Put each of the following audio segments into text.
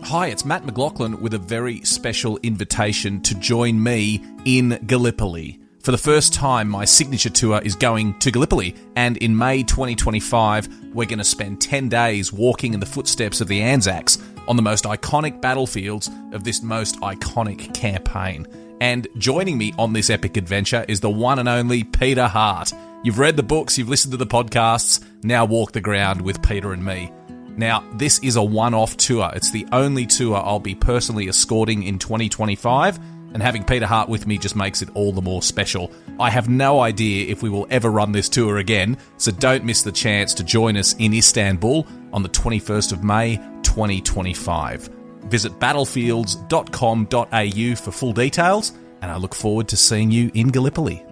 Hi, it's Matt McLachlan with a very special invitation to join me in Gallipoli. For the first time, my signature tour is going to Gallipoli, and in May 2025, we're going to spend 10 days walking in the footsteps of the Anzacs on the most iconic battlefields of this most iconic campaign. And joining me on this epic adventure is the one and only Peter Hart. You've read the books, you've listened to the podcasts, now walk the ground with Peter and me. Now, this is a one-off tour. It's the only tour I'll be personally escorting in 2025, and having Peter Hart with me just makes it all the more special. I have no idea if we will ever run this tour again, so don't miss the chance to join us in Istanbul on the 21st of May, 2025. Visit battlefields.com.au for full details, and I look forward to seeing you in Gallipoli.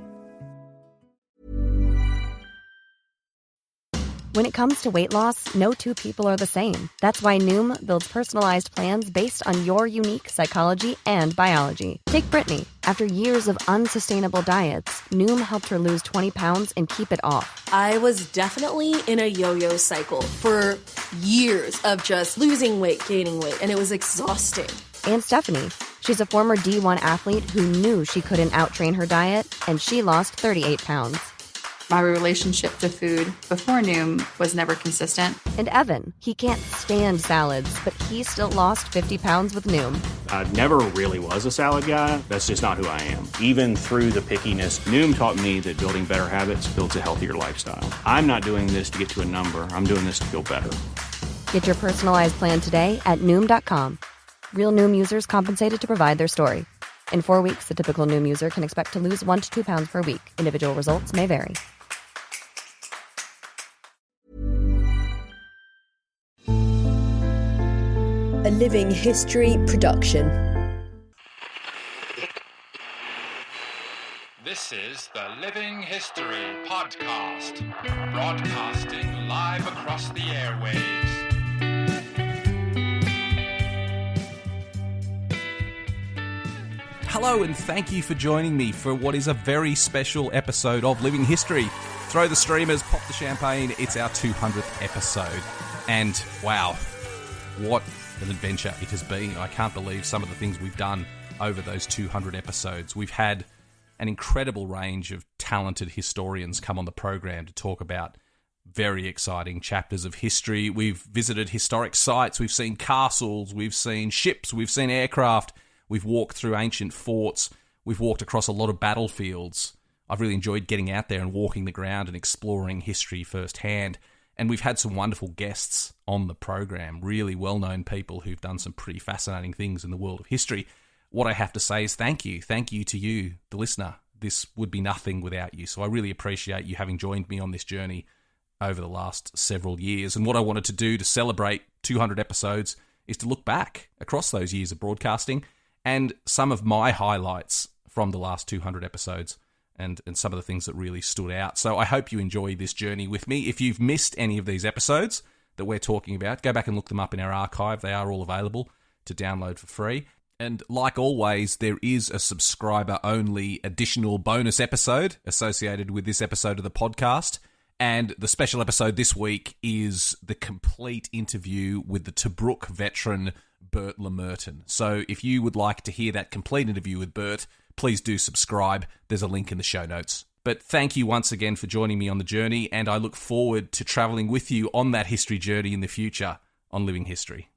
When it comes to weight loss, no two people are the same. That's why Noom builds personalized plans based on your unique psychology and biology. Take Brittany. After years of unsustainable diets, Noom helped her lose 20 pounds and keep it off. I was definitely in a yo-yo cycle for years of just losing weight, gaining weight, and it was exhausting. And Stephanie. She's a former D1 athlete who knew she couldn't outtrain her diet, and she lost 38 pounds. My relationship to food before Noom was never consistent. And Evan, he can't stand salads, but he still lost 50 pounds with Noom. I never really was a salad guy. That's just not who I am. Even through the pickiness, Noom taught me that building better habits builds a healthier lifestyle. I'm not doing this to get to a number. I'm doing this to feel better. Get your personalized plan today at Noom.com. Real Noom users compensated to provide their story. In 4 weeks, the typical Noom user can expect to lose 1 to 2 pounds per week. Individual results may vary. A Living History production. This is the Living History Podcast, broadcasting live across the airwaves. Hello and thank you for joining me for what is a very special episode of Living History. Throw the streamers, pop the champagne, it's our 200th episode. And wow, what an adventure it has been. I can't believe some of the things we've done over those 200 episodes. We've had an incredible range of talented historians come on the program to talk about very exciting chapters of history. We've visited historic sites, we've seen castles, we've seen ships, we've seen aircraft, we've walked through ancient forts, we've walked across a lot of battlefields. I've really enjoyed getting out there and walking the ground and exploring history firsthand. And we've had some wonderful guests on the program, really well-known people who've done some pretty fascinating things in the world of history. What I have to say is thank you. Thank you to you, the listener. This would be nothing without you. So I really appreciate you having joined me on this journey over the last several years. And what I wanted to do to celebrate 200 episodes is to look back across those years of broadcasting and some of my highlights from the last 200 episodes. And some of the things that really stood out. So I hope you enjoy this journey with me. If you've missed any of these episodes that we're talking about, go back and look them up in our archive. They are all available to download for free. And like always, there is a subscriber-only additional bonus episode associated with this episode of the podcast. And the special episode this week is the complete interview with the Tobruk veteran, Bert Lemerton. So if you would like to hear that complete interview with Bert, please do subscribe. There's a link in the show notes. But thank you once again for joining me on the journey, and I look forward to travelling with you on that history journey in the future on Living History.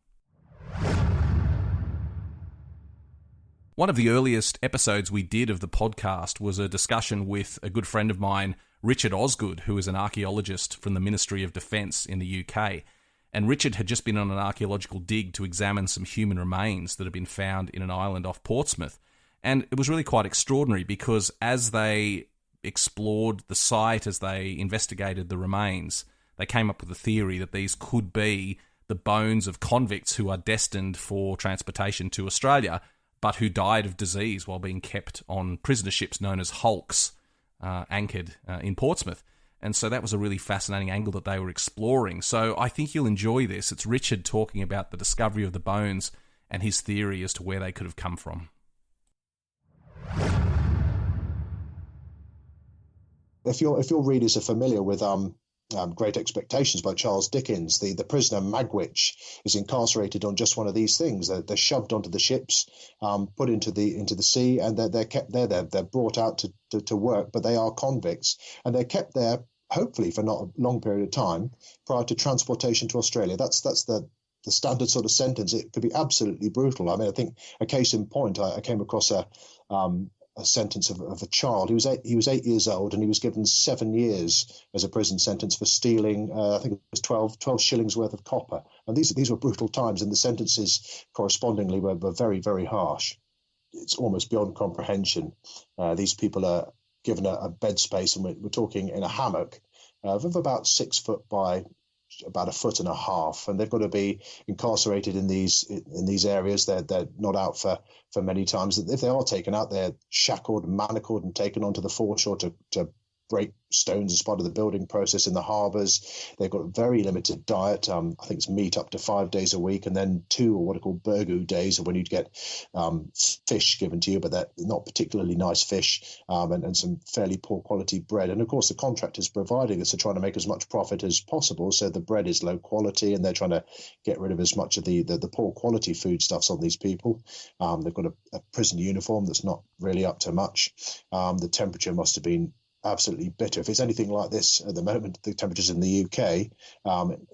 One of the earliest episodes we did of the podcast was a discussion with a good friend of mine, Richard Osgood, who is an archaeologist from the Ministry of Defence in the UK. And Richard had just been on an archaeological dig to examine some human remains that had been found in an island off Portsmouth. And it was really quite extraordinary because as they explored the site, as they investigated the remains, they came up with a theory that these could be the bones of convicts who are destined for transportation to Australia, but who died of disease while being kept on prisoner ships known as hulks, anchored in Portsmouth. And so that was a really fascinating angle that they were exploring. So I think you'll enjoy this. It's Richard talking about the discovery of the bones and his theory as to where they could have come from. If your readers are familiar with Great Expectations by Charles Dickens. The prisoner Magwitch is incarcerated on just one of these things. They're shoved onto the ships, put into the sea, and they're kept there. They're brought out to work, but they are convicts, and they're kept there hopefully for not a long period of time prior to transportation to Australia. That's the standard sort of sentence. It could be absolutely brutal. I mean, I think a case in point, I came across a sentence of a child. He was 8 years old, and he was given 7 years as a prison sentence for stealing, I think it was 12 shillings worth of copper. And these were brutal times, and the sentences correspondingly were very, very harsh. It's almost beyond comprehension. These people are given a bed space, and we're talking in a hammock of about 6 foot by about 1.5 foot, and they've got to be incarcerated in these areas. They're not out for many times. If they are taken out, they're shackled, manacled, and taken onto the foreshore to break stones as part of the building process in the harbours. They've got a very limited diet. I think it's meat up to 5 days a week, and then 2 or what are called burgoo days, when you'd get fish given to you, but they're not particularly nice fish, and some fairly poor quality bread. And of course, the contractors providing this are trying to make as much profit as possible, so the bread is low quality, and they're trying to get rid of as much of the poor quality foodstuffs on these people. They've got a prison uniform that's not really up to much. The temperature must have been absolutely bitter. If it's anything like this at the moment, the temperatures in the UK,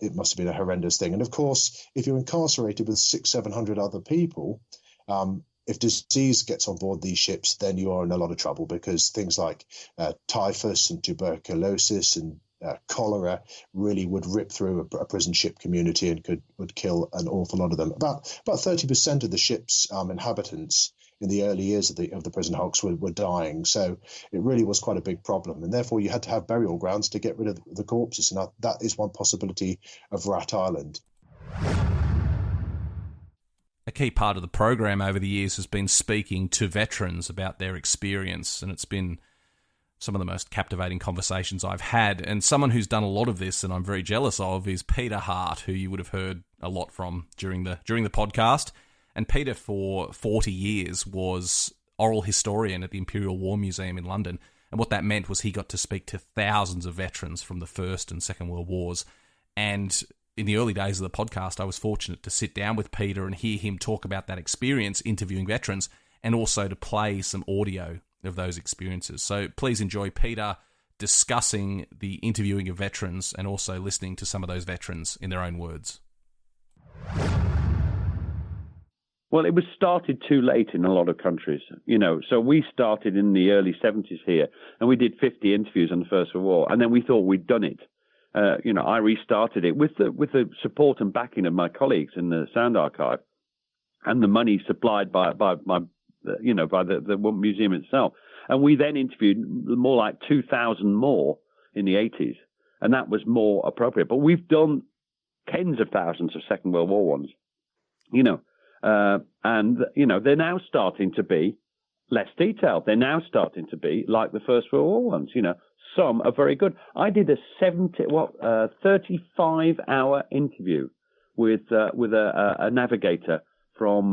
it must have been a horrendous thing. And of course, if you're incarcerated with 600-700 other people, if disease gets on board these ships, then you are in a lot of trouble, because things like typhus and tuberculosis and cholera really would rip through a prison ship community and would kill an awful lot of them. About 30% of the ship's inhabitants in the early years of the prison hulks were dying. So it really was quite a big problem. And therefore you had to have burial grounds to get rid of the corpses. And that is one possibility of Rat Island. A key part of the program over the years has been speaking to veterans about their experience, and it's been some of the most captivating conversations I've had. And someone who's done a lot of this, and I'm very jealous of, is Peter Hart, who you would have heard a lot from during the podcast. And Peter, for 40 years, was oral historian at the Imperial War Museum in London. And what that meant was he got to speak to thousands of veterans from the First and Second World Wars. And in the early days of the podcast, I was fortunate to sit down with Peter and hear him talk about that experience interviewing veterans, and also to play some audio of those experiences. So please enjoy Peter discussing the interviewing of veterans, and also listening to some of those veterans in their own words. Well, it was started too late in a lot of countries, so we started in the early 70s here, and we did 50 interviews on the First World War, and then we thought we'd done it. I restarted it with the support and backing of my colleagues in the Sound Archive, and the money supplied by the museum itself. And we then interviewed more like 2,000 more in the 80s, and that was more appropriate. But we've done tens of thousands of Second World War ones, and they're now starting to be less detailed. They're now starting to be like the First World War ones. Some are very good. I did a 35-hour interview with a navigator from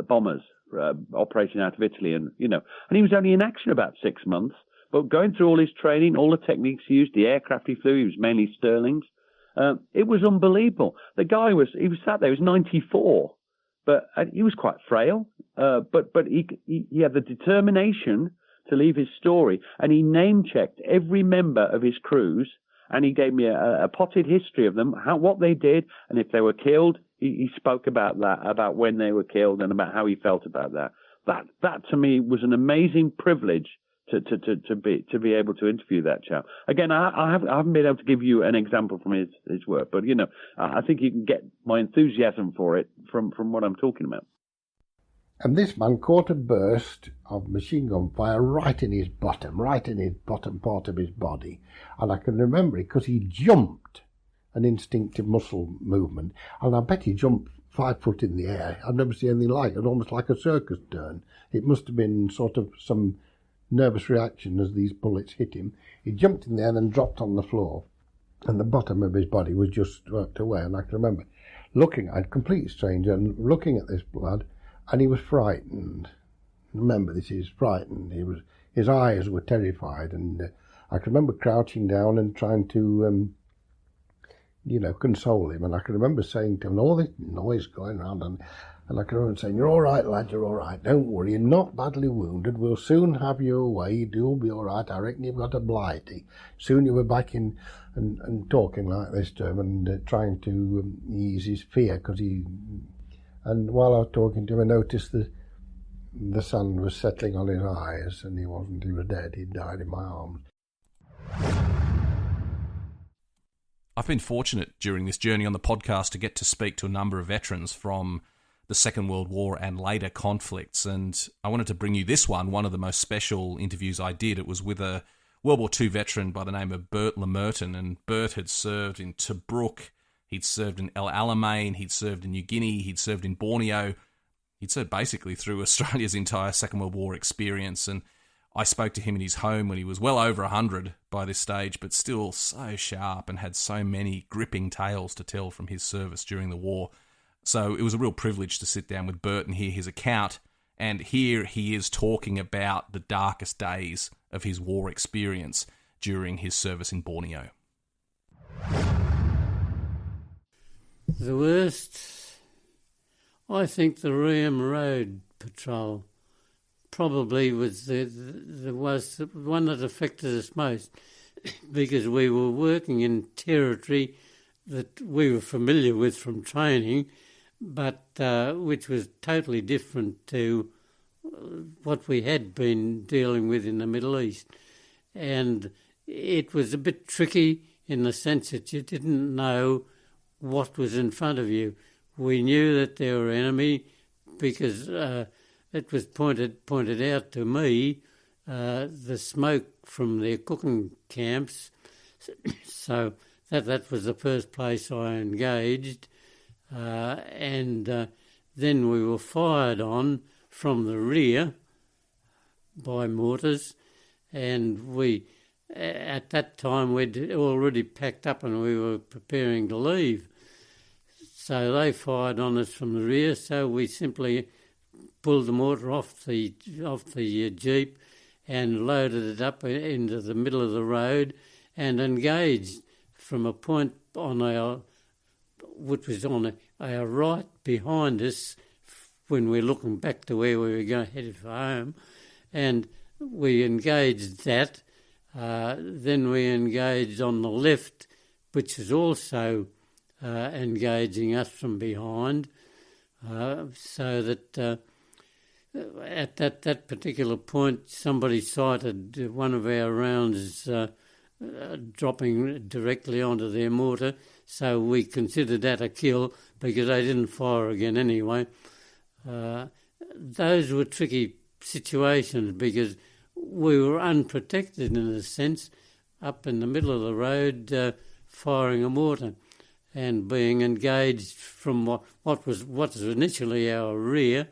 bombers operating out of Italy, and he was only in action about 6 months, but going through all his training, all the techniques he used, the aircraft he flew, he was mainly Stirlings. It was unbelievable. The guy was sat there, he was 94, but he was quite frail, but he had the determination to leave his story, and he name-checked every member of his crews, and he gave me a potted history of them, what they did, and if they were killed, he spoke about that, about when they were killed, and about how he felt about that. That to me was an amazing privilege to be able to interview that chap. Again, I haven't been able to give you an example from his work, but I think you can get my enthusiasm for it from what I'm talking about. And this man caught a burst of machine gun fire right in his bottom part of his body. And I can remember it because he jumped, an instinctive muscle movement. And I bet he jumped 5 foot in the air. I've never seen anything like it, almost like a circus turn. It must have been sort of some nervous reaction as these bullets hit him. He jumped in the air and dropped on the floor. And the bottom of his body was just swept away. And I can remember looking at a complete stranger and looking at this blood. And he was frightened. Remember, this is frightened. His eyes were terrified, and I can remember crouching down and trying to, console him. And I can remember saying to him, all this noise going around, and I can remember saying, "You're all right, lad, you're all right. Don't worry, you're not badly wounded. We'll soon have you away. You'll be all right. I reckon you've got a blighty." Soon you were back in and talking like this to him and trying to ease his fear, and while I was talking to him, I noticed the sun was settling on his eyes, and he was dead. He died in my arms. I've been fortunate during this journey on the podcast to get to speak to a number of veterans from the Second World War and later conflicts, and I wanted to bring you this one of the most special interviews I did. It was with a World War II veteran by the name of Bert Lemerton, and Bert had served in Tobruk, he'd served in El Alamein, he'd served in New Guinea, he'd served in Borneo. He'd served basically through Australia's entire Second World War experience, and I spoke to him in his home when he was well over 100 by this stage, but still so sharp and had so many gripping tales to tell from his service during the war. So it was a real privilege to sit down with Bert and hear his account, and here he is talking about the darkest days of his war experience during his service in Borneo. The worst, I think the Ream Road patrol probably was the one that affected us most, because we were working in territory that we were familiar with from training, but which was totally different to what we had been dealing with in the Middle East. And it was a bit tricky in the sense that you didn't know what was in front of you. We knew that there were enemy because it was pointed out to me, the smoke from their cooking camps. So that was the first place I engaged. And then we were fired on from the rear by mortars, and we, at that time, we'd already packed up and we were preparing to leave. So they fired on us from the rear, so we simply pulled the mortar off the Jeep and loaded it up into the middle of the road and engaged from a point on which was on our right behind us when we're looking back to where we were going headed for home, and we engaged that. Then we engaged on the left, which is also engaging us from behind, so that at that particular point somebody sighted one of our rounds dropping directly onto their mortar, so we considered that a kill because they didn't fire again anyway. Those were tricky situations because we were unprotected in a sense, up in the middle of the road firing a mortar and being engaged from what was initially our rear,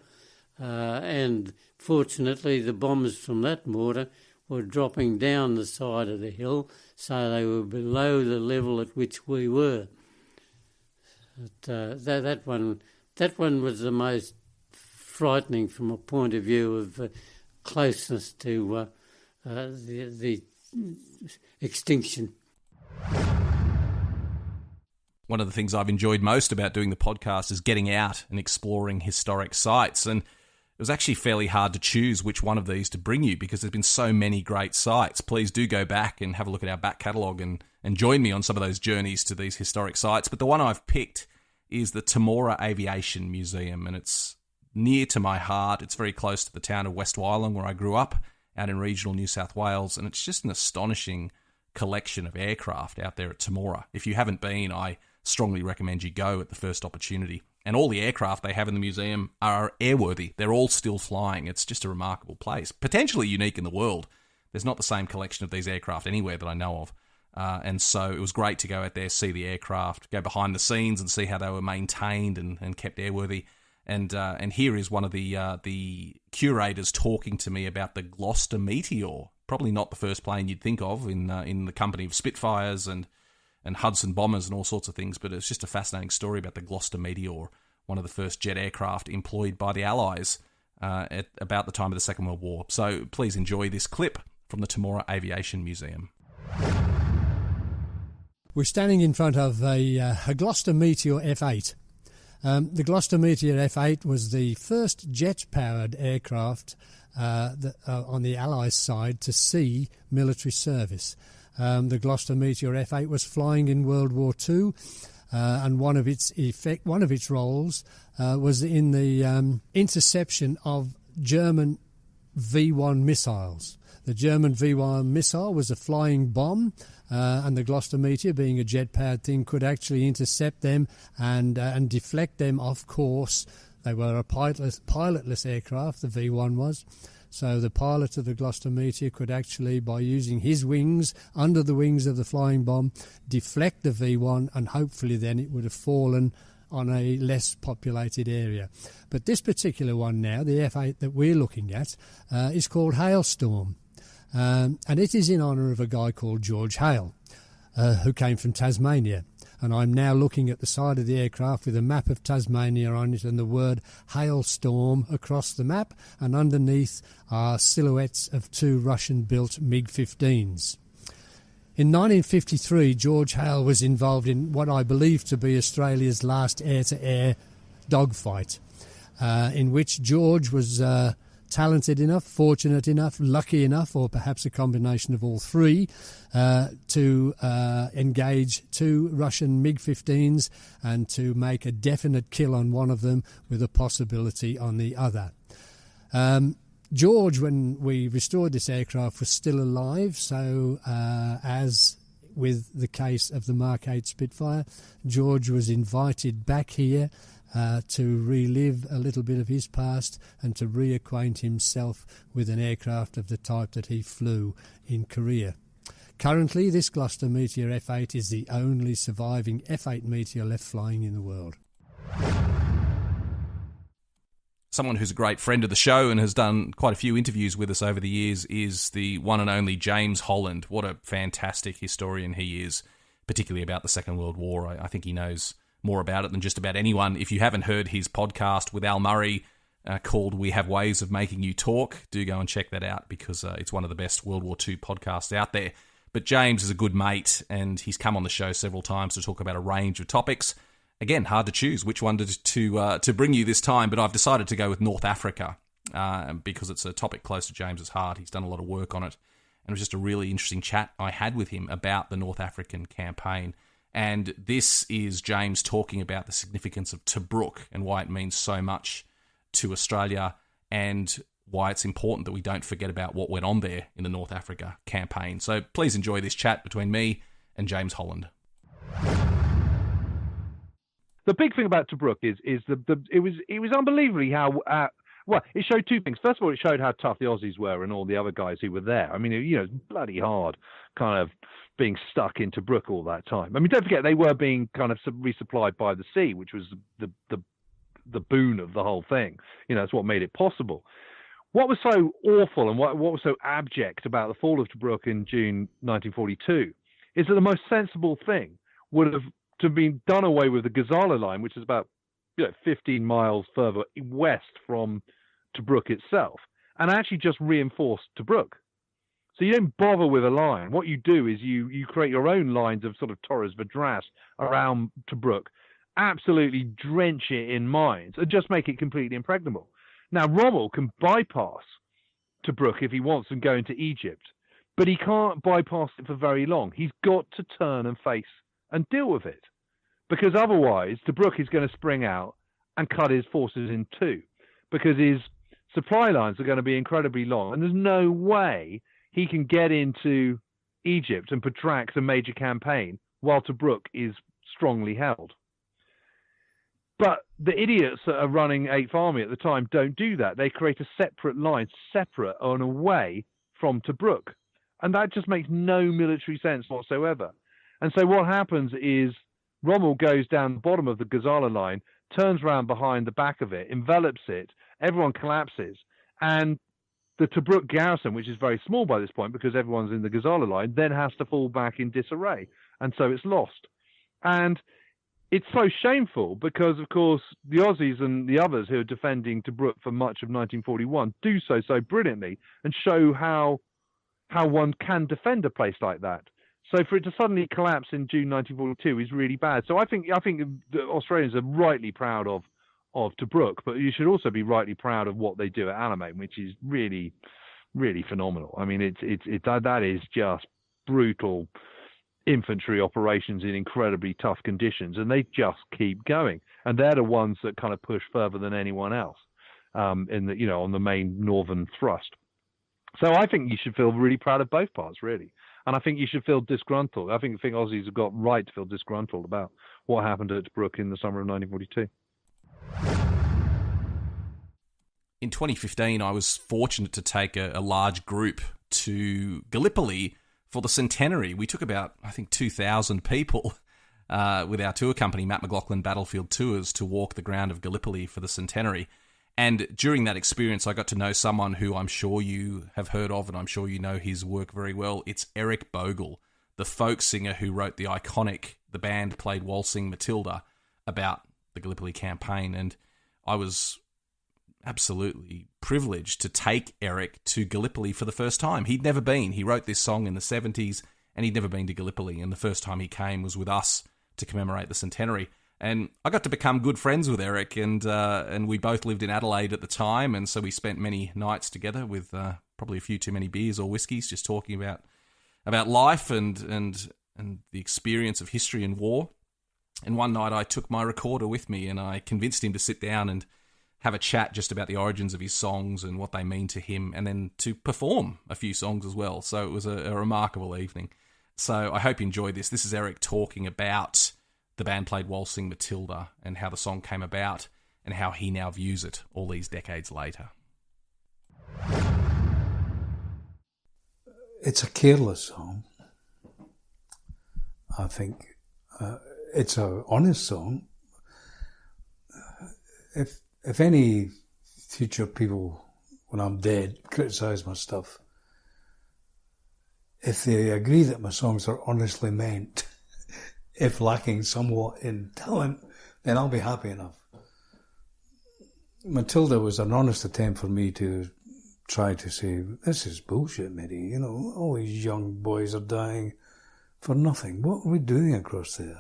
and fortunately the bombs from that mortar were dropping down the side of the hill, so they were below the level at which we were. But, that one was the most frightening from a point of view of closeness to the extinction. One of the things I've enjoyed most about doing the podcast is getting out and exploring historic sites, and it was actually fairly hard to choose which one of these to bring you because there's been so many great sites. Please do go back and have a look at our back catalogue and join me on some of those journeys to these historic sites. But the one I've picked is the Temora Aviation Museum, and it's near to my heart. It's very close to the town of West Wyalong, where I grew up, out in regional New South Wales, and it's just an astonishing collection of aircraft out there at Temora. If you haven't been, I strongly recommend you go at the first opportunity. And all the aircraft they have in the museum are airworthy. They're all still flying. It's just a remarkable place, potentially unique in the world. There's not the same collection of these aircraft anywhere that I know of. And so it was great to go out there, see the aircraft, go behind the scenes and see how they were maintained and kept airworthy. And here is one of the curators talking to me about the Gloucester Meteor. Probably not the first plane you'd think of in the company of Spitfires and Hudson bombers and all sorts of things, but it's just a fascinating story about the Gloucester Meteor, one of the first jet aircraft employed by the Allies at about the time of the Second World War. So please enjoy this clip from the Temora Aviation Museum. We're standing in front of a Gloucester Meteor F8. The Gloucester Meteor F8 was the first jet-powered aircraft on the Allies' side to see military service. The Gloucester Meteor F8 was flying in World War II, and one of its roles was in the interception of German V1 missiles. The German V1 missile was a flying bomb, and the Gloucester Meteor, being a jet-powered thing, could actually intercept them and deflect them off course. They were a pilotless aircraft, the V1 was. So the pilot of the Gloucester Meteor could actually, by using his wings under the wings of the flying bomb, deflect the V1, and hopefully then it would have fallen on a less populated area. But this particular one now, the F8 that we're looking at, is called Hailstorm. And it is in honour of a guy called George Hale, who came from Tasmania. And I'm now looking at the side of the aircraft with a map of Tasmania on it and the word Hailstorm across the map, and underneath are silhouettes of 2 Russian-built MiG-15s. In 1953, George Hale was involved in what I believe to be Australia's last air-to-air dogfight, in which George was talented enough, fortunate enough, lucky enough, or perhaps a combination of all three, to engage 2 Russian MiG-15s and to make a definite kill on one of them with a possibility on the other. George, when we restored this aircraft, was still alive, so as with the case of the Mark 8 Spitfire, George was invited back here to relive a little bit of his past and to reacquaint himself with an aircraft of the type that he flew in Korea. Currently, this Gloucester Meteor F8 is the only surviving F8 Meteor left flying in the world. Someone who's a great friend of the show and has done quite a few interviews with us over the years is the one and only James Holland. What a fantastic historian he is, particularly about the Second World War. I think he knows more about it than just about anyone. If you haven't heard his podcast with Al Murray called We Have Ways of Making You Talk, do go and check that out because it's one of the best World War II podcasts out there. But James is a good mate, and he's come on the show several times to talk about a range of topics. Again, hard to choose which one to bring you this time, but I've decided to go with North Africa because it's a topic close to James's heart. He's done a lot of work on it, and it was just a really interesting chat I had with him about the North African campaign. And this is James talking about the significance of Tobruk and why it means so much to Australia and why it's important that we don't forget about what went on there in the North Africa campaign. So please enjoy this chat between me and James Holland. The big thing about Tobruk is it was unbelievably how well, it showed 2 things. First of all, it showed how tough the Aussies were and all the other guys who were there. I mean, it's bloody hard, kind of being stuck in Tobruk all that time. I mean, don't forget they were being kind of resupplied by the sea, which was the boon of the whole thing. It's what made it possible. What was so awful and what was so abject about the fall of Tobruk in June 1942 is that the most sensible thing would have to be done away with the Ghazala line, which is about 15 miles further west from Tobruk itself, and actually just reinforce Tobruk. So you don't bother with a line. What you do is you create your own lines of sort of Torres Vedras around Tobruk, absolutely drench it in mines, and just make it completely impregnable. Now, Rommel can bypass Tobruk if he wants and go into Egypt, but he can't bypass it for very long. He's got to turn and face and deal with it, because otherwise Tobruk is going to spring out and cut his forces in 2, because his supply lines are going to be incredibly long, and there's no way he can get into Egypt and protract a major campaign while Tobruk is strongly held. But the idiots that are running 8th Army at the time don't do that. They create a separate line, separate and away from Tobruk. And that just makes no military sense whatsoever. And so what happens is Rommel goes down the bottom of the Ghazala line, turns around behind the back of it, envelops it, everyone collapses, and the Tobruk garrison, which is very small by this point because everyone's in the Ghazala line, then has to fall back in disarray. And so it's lost. And it's so shameful because, of course, the Aussies and the others who are defending Tobruk for much of 1941 do so brilliantly and show how one can defend a place like that. So for it to suddenly collapse in June 1942 is really bad. So I think the Australians are rightly proud of Tobruk, but you should also be rightly proud of what they do at Alamein, which is really, really phenomenal. I mean, that is just brutal infantry operations in incredibly tough conditions, and they just keep going. And they're the ones that kind of push further than anyone else on the main northern thrust. So I think you should feel really proud of both parts, really. And I think you should feel disgruntled. I think Aussies have got right to feel disgruntled about what happened at Tobruk in the summer of 1942. In 2015, I was fortunate to take a large group to Gallipoli for the centenary. We took about, I think, 2,000 people with our tour company, Matt McLachlan Battlefield Tours, to walk the ground of Gallipoli for the centenary. And during that experience, I got to know someone who I'm sure you have heard of, and I'm sure you know his work very well. It's Eric Bogle, the folk singer who wrote the iconic The Band Played Waltzing Matilda about the Gallipoli campaign. And I was absolutely privileged to take Eric to Gallipoli for the first time. He'd never been. He wrote this song in the 70s, and he'd never been to Gallipoli. And the first time he came was with us to commemorate the centenary. And I got to become good friends with Eric, and we both lived in Adelaide at the time, and so we spent many nights together with probably a few too many beers or whiskies, just talking about life and the experience of history and war. And one night I took my recorder with me, and I convinced him to sit down and have a chat just about the origins of his songs and what they mean to him, and then to perform a few songs as well. So it was a remarkable evening. So I hope you enjoyed this. This is Eric talking about The Band Played Waltzing Matilda and how the song came about and how he now views it all these decades later. It's a careless song. I think it's an honest song. If any future people, when I'm dead, criticise my stuff, if they agree that my songs are honestly meant, if lacking somewhat in talent, then I'll be happy enough. Matilda was an honest attempt for me to try to say, this is bullshit, matey. All these young boys are dying for nothing. What are we doing across there,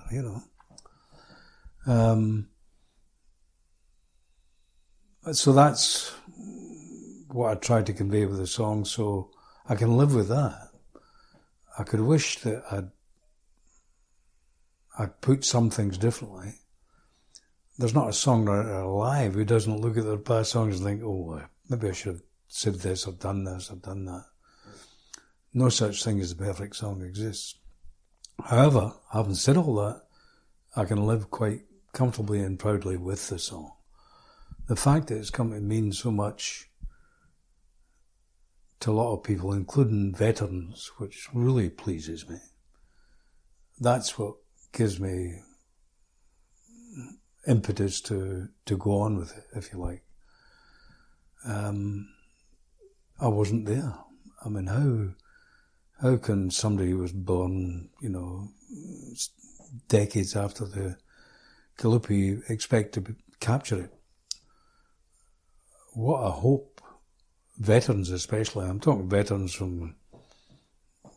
So that's what I tried to convey with the song, so I can live with that. I could wish that I'd put some things differently. There's not a songwriter alive who doesn't look at their past songs and think, oh, maybe I should have said this or done this or done that. No such thing as a perfect song exists. However, having said all that, I can live quite comfortably and proudly with the song. The fact that it's come to mean so much to a lot of people, including veterans, which really pleases me. That's what gives me impetus to go on with it, if you like. I wasn't there. I mean, how can somebody who was born, decades after the Gallipoli expect to capture it? What a hope. Veterans especially. I'm talking veterans from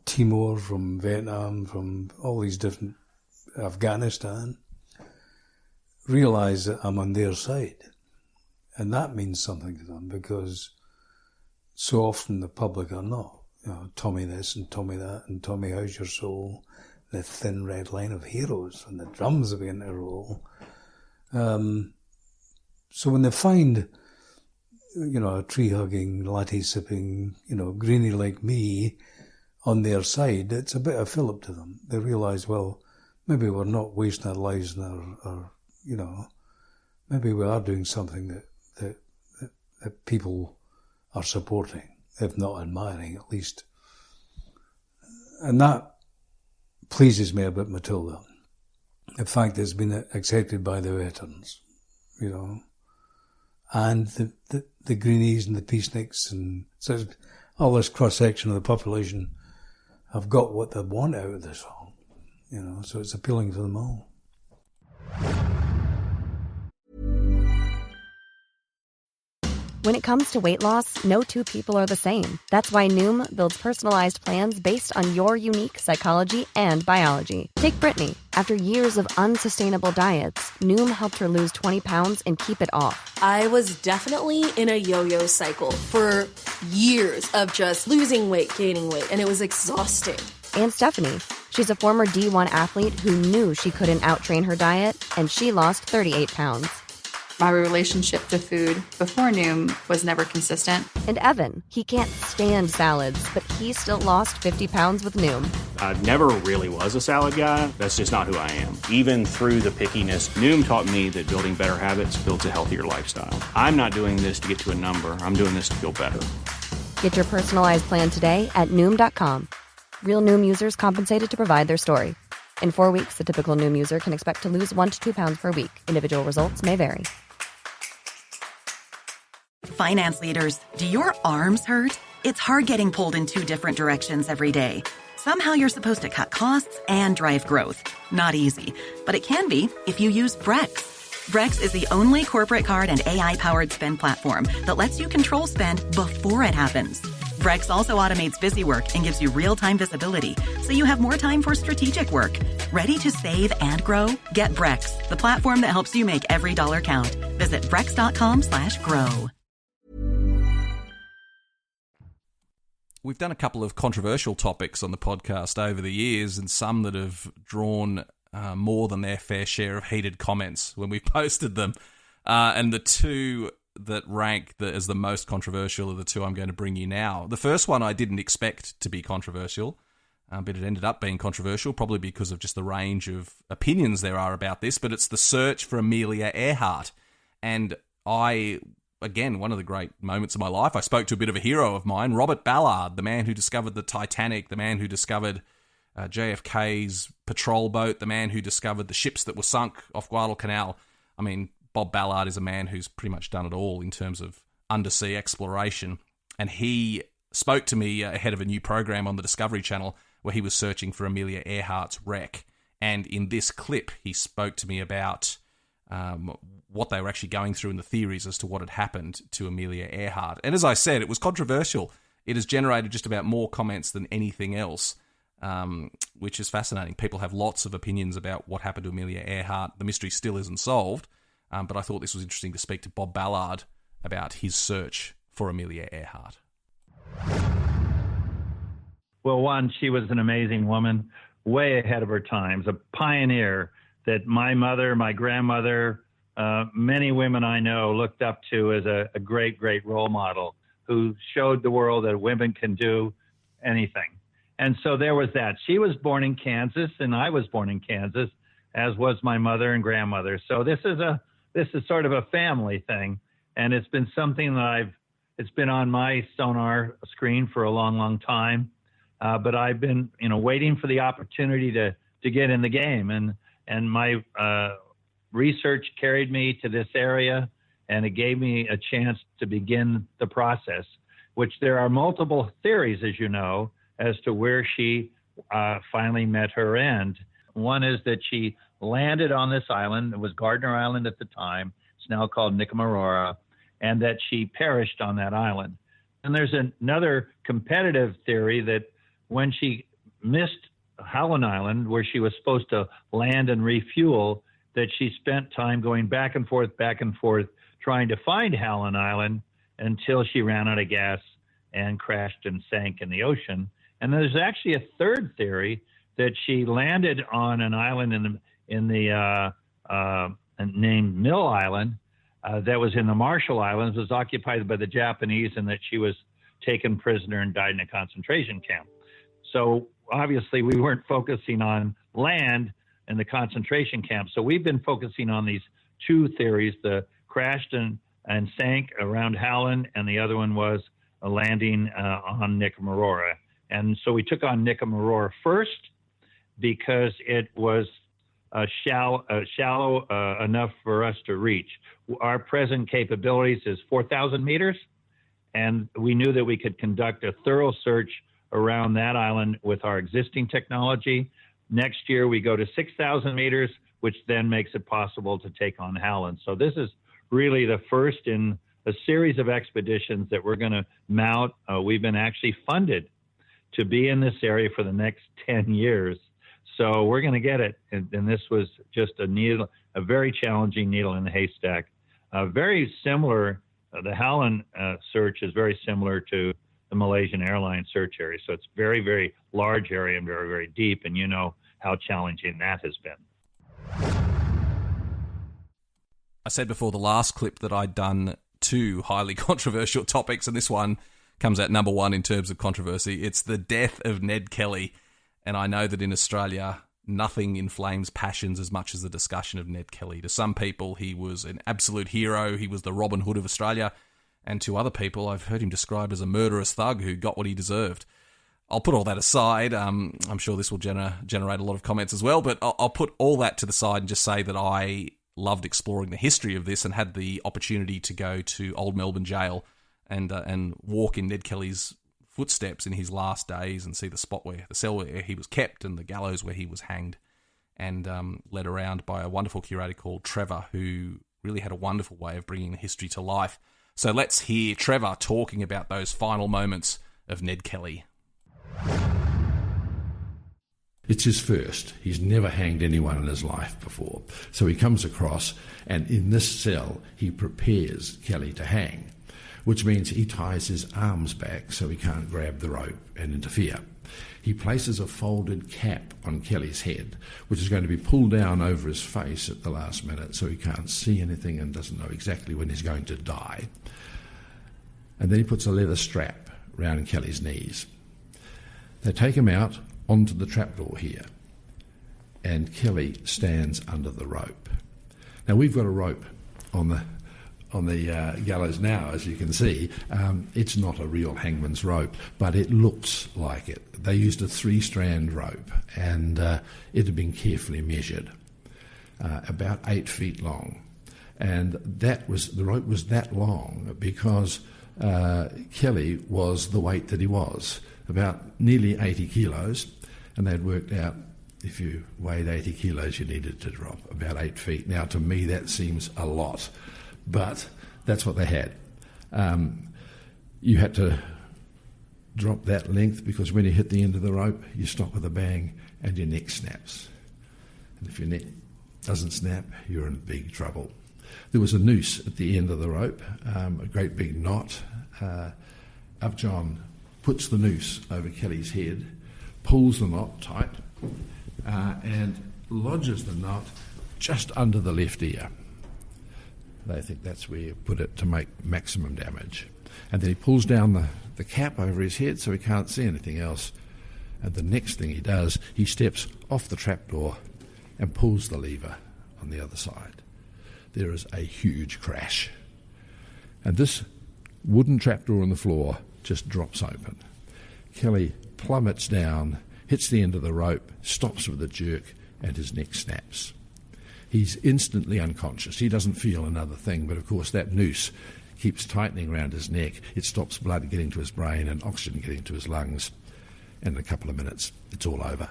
Timor, from Vietnam, from all these different Afghanistan, realise that I'm on their side. And that means something to them, because so often the public are not. Tommy this and Tommy that and Tommy How's Your Soul, the thin red line of heroes, and the drums begin to roll. So when they find, a tree-hugging, latte-sipping, greenie like me on their side, it's a bit of fillip to them. They realise, well, maybe we're not wasting our lives and our maybe we are doing something that people are supporting, if not admiring, at least. And that pleases me about Matilda. The fact that it's been accepted by the veterans, and the greenies and the peaceniks, and so all this cross-section of the population have got what they want out of the song, so it's appealing to them all. When it comes to weight loss, no two people are the same. That's why Noom builds personalized plans based on your unique psychology and biology. Take Brittany. After years of unsustainable diets, Noom helped her lose 20 pounds and keep it off. I was definitely in a yo-yo cycle for years of just losing weight, gaining weight, and it was exhausting. And Stephanie. She's a former D1 athlete who knew she couldn't outtrain her diet, and she lost 38 pounds. My relationship to food before Noom was never consistent. And Evan, he can't stand salads, but he still lost 50 pounds with Noom. I never really was a salad guy. That's just not who I am. Even through the pickiness, Noom taught me that building better habits builds a healthier lifestyle. I'm not doing this to get to a number. I'm doing this to feel better. Get your personalized plan today at Noom.com. Real Noom users compensated to provide their story. In 4 weeks, the typical Noom user can expect to lose 1 to 2 pounds per week. Individual results may vary. Finance leaders, do your arms hurt? It's hard getting pulled in 2 different directions every day. Somehow you're supposed to cut costs and drive growth. Not easy, but it can be if you use Brex. Brex is the only corporate card and AI-powered spend platform that lets you control spend before it happens. Brex also automates busy work and gives you real-time visibility, so you have more time for strategic work. Ready to save and grow? Get Brex, the platform that helps you make every dollar count. Visit brex.com/grow. We've done a couple of controversial topics on the podcast over the years, and some that have drawn more than their fair share of heated comments when we've posted them. And the two that rank as the most controversial are the two I'm going to bring you now. The first one I didn't expect to be controversial, but it ended up being controversial, probably because of just the range of opinions there are about this, but it's the search for Amelia Earhart. And again, one of the great moments of my life, I spoke to a bit of a hero of mine, Robert Ballard, the man who discovered the Titanic, the man who discovered JFK's patrol boat, the man who discovered the ships that were sunk off Guadalcanal. I mean, Bob Ballard is a man who's pretty much done it all in terms of undersea exploration. And he spoke to me ahead of a new program on the Discovery Channel where he was searching for Amelia Earhart's wreck. And in this clip, he spoke to me about what they were actually going through and the theories as to what had happened to Amelia Earhart. And as I said, it was controversial. It has generated just about more comments than anything else, which is fascinating. People have lots of opinions about what happened to Amelia Earhart. The mystery still isn't solved. But I thought this was interesting to speak to Bob Ballard about his search for Amelia Earhart. Well, one, she was an amazing woman, way ahead of her times, a pioneer that my mother, my grandmother, many women I know looked up to as a great, great role model who showed the world that women can do anything. And so there was that. She was born in Kansas, and I was born in Kansas, as was my mother and grandmother. So this is sort of a family thing, and it's been something that it's been on my sonar screen for a long, long time. But I've been, waiting for the opportunity to get in the game, and my research carried me to this area, and it gave me a chance to begin the process, which there are multiple theories, as you know, as to where she finally met her end. One is that she landed on this island. It was Gardner Island at the time. It's now called Nicomarora, and that she perished on that island. And there's another competitive theory that when she missed Howland Island, where she was supposed to land and refuel, that she spent time going back and forth, trying to find Howland Island until she ran out of gas and crashed and sank in the ocean. And there's actually a third theory that she landed on an island named Mill Island that was in the Marshall Islands, was occupied by the Japanese, and that she was taken prisoner and died in a concentration camp. So obviously we weren't focusing on land and the concentration camp. So we've been focusing on these two theories, the crashed and sank around Howland, and the other one was a landing on Nicomarora. And so we took on Nicomarora first because it was shallow enough for us to reach. Our present capabilities is 4,000 meters, and we knew that we could conduct a thorough search around that island with our existing technology. Next year, we go to 6,000 meters, which then makes it possible to take on Howland. So this is really the first in a series of expeditions that we're going to mount. We've been actually funded to be in this area for the next 10 years. So we're going to get it. And this was just a very challenging needle in the haystack. Very similar, the Howland search is very similar to the Malaysian Airlines search area. So it's very, very large area and very, very deep. And you know how challenging that has been. I said before the last clip that I'd done 2 highly controversial topics, and this one comes out number 1 in terms of controversy. It's the death of Ned Kelly. And I know that in Australia, nothing inflames passions as much as the discussion of Ned Kelly. To some people, he was an absolute hero. He was the Robin Hood of Australia. And to other people, I've heard him described as a murderous thug who got what he deserved. I'll put all that aside. I'm sure this will generate a lot of comments as well, but I'll put all that to the side and just say that I loved exploring the history of this and had the opportunity to go to Old Melbourne Jail and walk in Ned Kelly's footsteps in his last days and see the cell where he was kept and the gallows where he was hanged, and led around by a wonderful curator called Trevor, who really had a wonderful way of bringing the history to life. So let's hear Trevor talking about those final moments of Ned Kelly. It's his first. He's never hanged anyone in his life before. So he comes across, and in this cell, he prepares Kelly to hang, which means he ties his arms back so he can't grab the rope and interfere. He places a folded cap on Kelly's head, which is going to be pulled down over his face at the last minute so he can't see anything and doesn't know exactly when he's going to die. And then he puts a leather strap round Kelly's knees. They take him out onto the trapdoor here, and Kelly stands under the rope. Now, we've got a rope on the gallows now, as you can see. It's not a real hangman's rope, but it looks like it. They used a 3-strand rope, and it had been carefully measured, about 8 feet long. And the rope was that long because Kelly was the weight that he was, about nearly 80 kilos, and they'd worked out if you weighed 80 kilos, you needed to drop about 8 feet. Now, to me, that seems a lot, but that's what they had. You had to drop that length because when you hit the end of the rope, you stop with a bang and your neck snaps. And if your neck doesn't snap, you're in big trouble. There was a noose at the end of the rope, a great big knot. Upjohn puts the noose over Kelly's head, pulls the knot tight, and lodges the knot just under the left ear. They think that's where you put it to make maximum damage. And then he pulls down the cap over his head so he can't see anything else. And the next thing he does, he steps off the trapdoor and pulls the lever on the other side. There is a huge crash. And this wooden trapdoor on the floor just drops open. Kelly plummets down, hits the end of the rope, stops with a jerk, and his neck snaps. He's instantly unconscious. He doesn't feel another thing, but of course that noose keeps tightening around his neck. It stops blood getting to his brain and oxygen getting to his lungs. And in a couple of minutes, it's all over.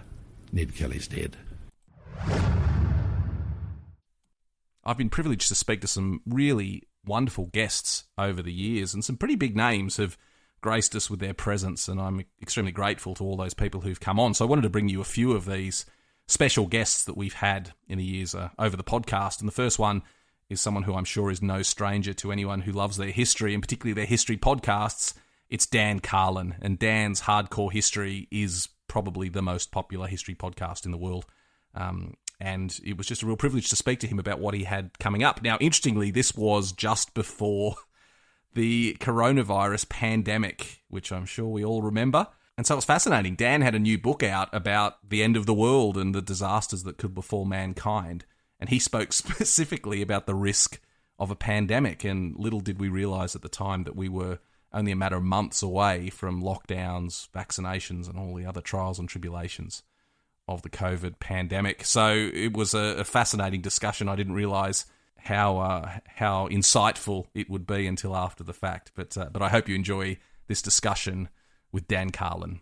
Ned Kelly's dead. I've been privileged to speak to some really wonderful guests over the years, and some pretty big names have graced us with their presence, and I'm extremely grateful to all those people who've come on. So I wanted to bring you a few of these special guests that we've had in the years over the podcast. And the first one is someone who I'm sure is no stranger to anyone who loves their history, and particularly their history podcasts. It's Dan Carlin, and Dan's Hardcore History is probably the most popular history podcast in the world. And it was just a real privilege to speak to him about what he had coming up. Now, interestingly, this was just before the coronavirus pandemic, which I'm sure we all remember. And so it was fascinating. Dan had a new book out about the end of the world and the disasters that could befall mankind. And he spoke specifically about the risk of a pandemic. And little did we realise at the time that we were only a matter of months away from lockdowns, vaccinations, and all the other trials and tribulations of the COVID pandemic. So it was a fascinating discussion. I didn't realise how insightful it would be until after the fact. But I hope you enjoy this discussion with Dan Carlin.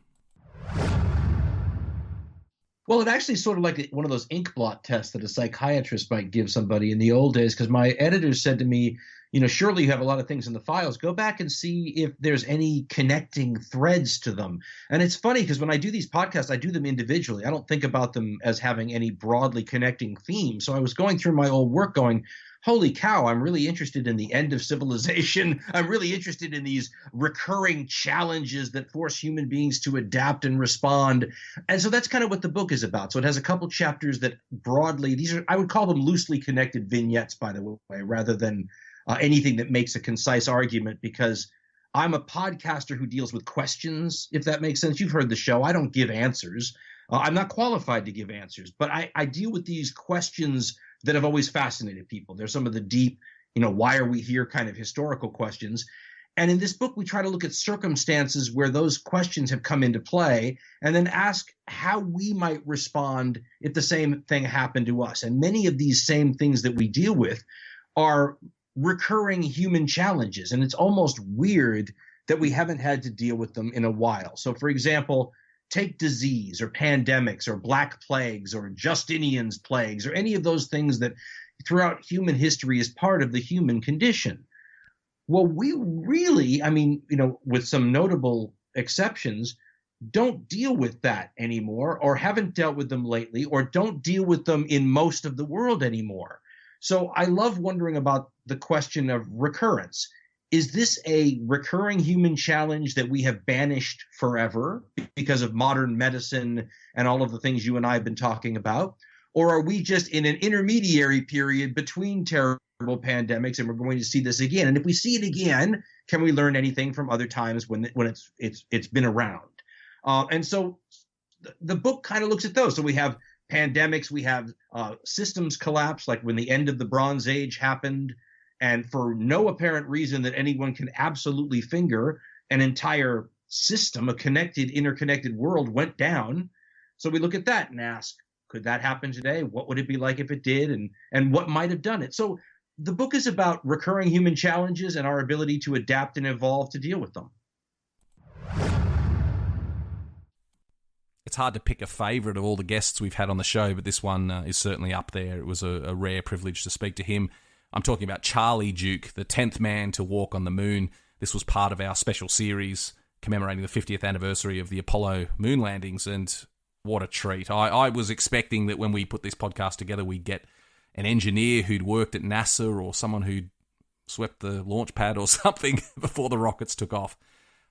Well, it actually is sort of like one of those ink blot tests that a psychiatrist might give somebody in the old days, because my editors said to me, surely you have a lot of things in the files. Go back and see if there's any connecting threads to them. And it's funny because when I do these podcasts, I do them individually. I don't think about them as having any broadly connecting themes. So I was going through my old work going, holy cow, I'm really interested in the end of civilization. I'm really interested in these recurring challenges that force human beings to adapt and respond. And so that's kind of what the book is about. So it has a couple chapters that broadly, I would call them loosely connected vignettes, by the way, rather than anything that makes a concise argument, because I'm a podcaster who deals with questions, if that makes sense. You've heard the show. I don't give answers. I'm not qualified to give answers, but I deal with these questions that have always fascinated people. There's some of the deep, why are we here kind of historical questions. And in this book, we try to look at circumstances where those questions have come into play and then ask how we might respond if the same thing happened to us. And many of these same things that we deal with are recurring human challenges. And it's almost weird that we haven't had to deal with them in a while. So, for example, take disease or pandemics or black plagues or Justinian's plagues or any of those things that throughout human history is part of the human condition. Well, we really, with some notable exceptions, don't deal with that anymore, or haven't dealt with them lately, or don't deal with them in most of the world anymore. So I love wondering about the question of recurrence. Is this a recurring human challenge that we have banished forever because of modern medicine and all of the things you and I have been talking about? Or are we just in an intermediary period between terrible pandemics and we're going to see this again? And if we see it again, can we learn anything from other times when it's been around? And so the book kind of looks at those. So we have pandemics, we have systems collapse, like when the end of the Bronze Age happened, and for no apparent reason that anyone can absolutely finger, an entire system, a interconnected world went down. So we look at that and ask, could that happen today? What would it be like if it did? And what might have done it? So the book is about recurring human challenges and our ability to adapt and evolve to deal with them. It's hard to pick a favourite of all the guests we've had on the show, but this one is certainly up there. It was a rare privilege to speak to him. I'm talking about Charlie Duke, the 10th man to walk on the moon. This was part of our special series commemorating the 50th anniversary of the Apollo moon landings, and what a treat. I was expecting that when we put this podcast together, we'd get an engineer who'd worked at NASA or someone who'd swept the launch pad or something before the rockets took off.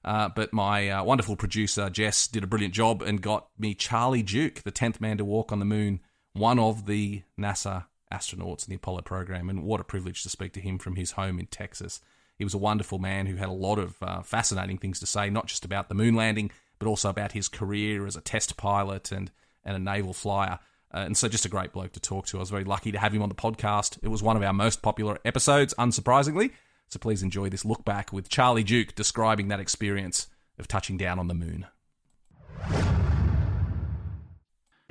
But my wonderful producer, Jess, did a brilliant job and got me Charlie Duke, the 10th man to walk on the moon, one of the NASA astronauts in the Apollo program, and what a privilege to speak to him from his home in Texas. He was a wonderful man who had a lot of fascinating things to say, not just about the moon landing, but also about his career as a test pilot and a naval flyer. And so just a great bloke to talk to. I was very lucky to have him on the podcast. It was one of our most popular episodes, unsurprisingly. So please enjoy this look back with Charlie Duke describing that experience of touching down on the moon.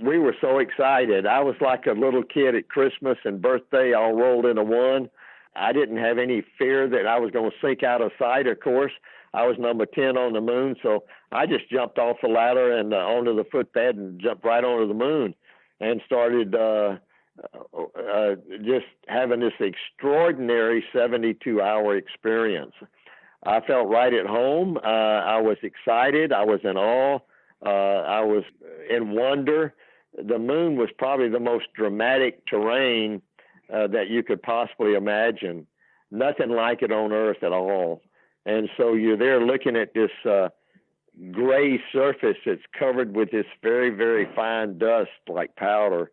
We were so excited. I was like a little kid at Christmas and birthday all rolled into one. I didn't have any fear that I was going to sink out of sight, of course. I was number 10 on the moon, so I just jumped off the ladder and onto the footpad and jumped right onto the moon and started just having this extraordinary 72-hour experience. I felt right at home. I was excited. I was in awe. I was in wonder. The moon was probably the most dramatic terrain that you could possibly imagine. Nothing like it on Earth at all. And so you're there looking at this gray surface that's covered with this very, very fine dust like powder.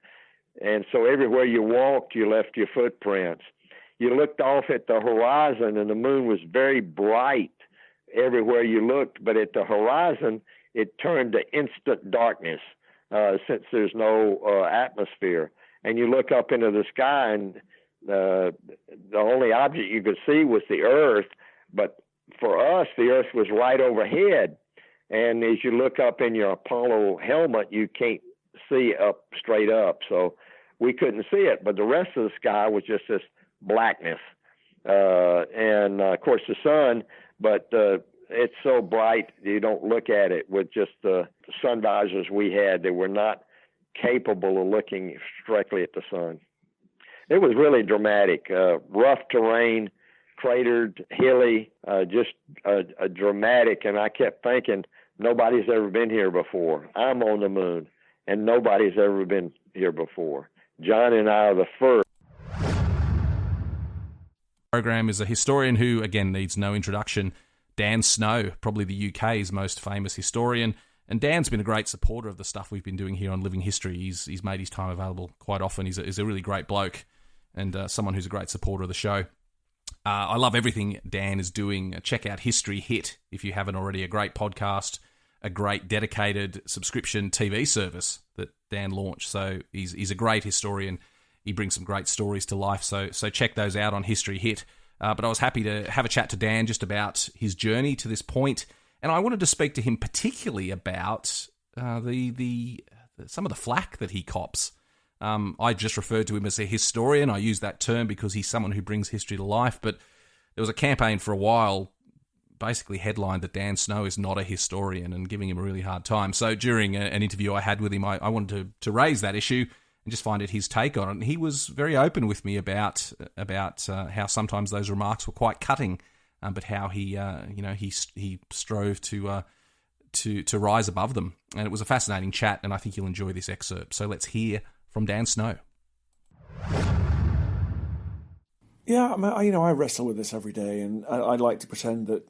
And so everywhere you walked, you left your footprints. You looked off at the horizon, and the moon was very bright everywhere you looked. But at the horizon, it turned to instant darkness since there's no atmosphere. And you look up into the sky, and the only object you could see was the Earth. But for us, the Earth was right overhead. And as you look up in your Apollo helmet, you can't see up straight up. So we couldn't see it. But the rest of the sky was just this blackness. And, of course, the sun, but it's so bright you don't look at it with just the sun visors we had. They were not capable of looking directly at the sun. It was really dramatic, rough terrain, cratered, hilly, just a dramatic. And I kept thinking, nobody's ever been here before. I'm on the moon, and nobody's ever been here before. John and I are the first. Program is a historian who, again, needs no introduction. Dan Snow, probably the UK's most famous historian. And Dan's been a great supporter of the stuff we've been doing here on Living History. He's made his time available quite often. He's a really great bloke and someone who's a great supporter of the show. I love everything Dan is doing. Check out History Hit if you haven't already. A great podcast, a great dedicated subscription TV service that Dan launched. So he's a great historian. He brings some great stories to life. So check those out on History Hit. But I was happy to have a chat to Dan just about his journey to this point. And I wanted to speak to him particularly about some of the flack that he cops. I just referred to him as a historian. I use that term because he's someone who brings history to life. But there was a campaign for a while basically headlined that Dan Snow is not a historian and giving him a really hard time. So during an interview I had with him, I wanted to raise that issue and just find out his take on it. And he was very open with me about how sometimes those remarks were quite cutting, but how he strove to rise above them. And it was a fascinating chat, and I think you'll enjoy this excerpt. So let's hear from Dan Snow. Yeah, I wrestle with this every day, and I like to pretend that